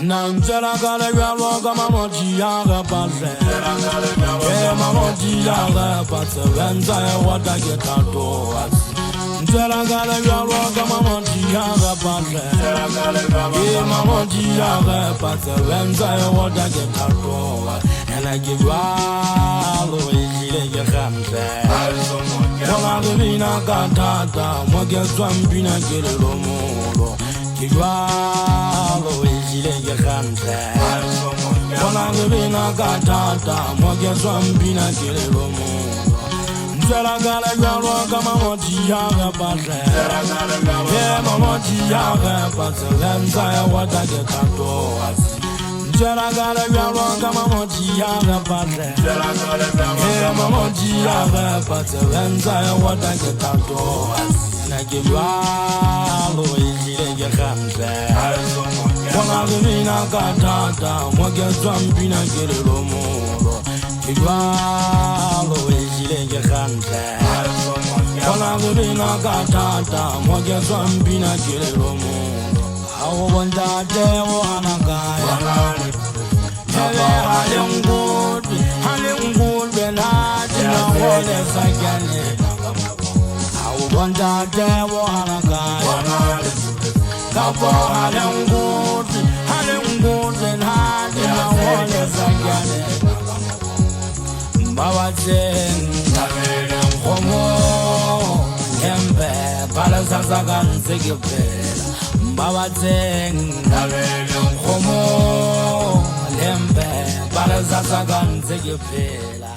Nanjala kale yalo kama mojiyaga pase. Kema mojiyaga pase. Wenza ya wada getato asi. Nanjala kale yalo kama mojiyaga pase. Kema mojiyaga pase. Wenza ya wada getato asi. And I give you all the way you can. Wala gavina katata. Mwage swambina kele lomo. Wala gavina katata, mwage swambina kele lomo. Njela gale yalo kama mojiyaga pase. Kema mojiyaga pase. Lenza ya wada getato asi. Njela gale yalo kama mojiyaga pase. Kema mojiyaga pase. Lenza ya wada getato asi. And I give you all the way you can. Wala gavina katata, mwage swambina kele lomo. Give you all the way you can. Wala gavina katata, mwage swambina kele lomo. I want that day wana kaya. Hele halingud benati na wole sagane. I want day wana kaya. Kapo halingud benati na wole sagane. Mbawazen komo embe pala sasagan segepela. Mbawazen komo lembe pala sasagan segepela.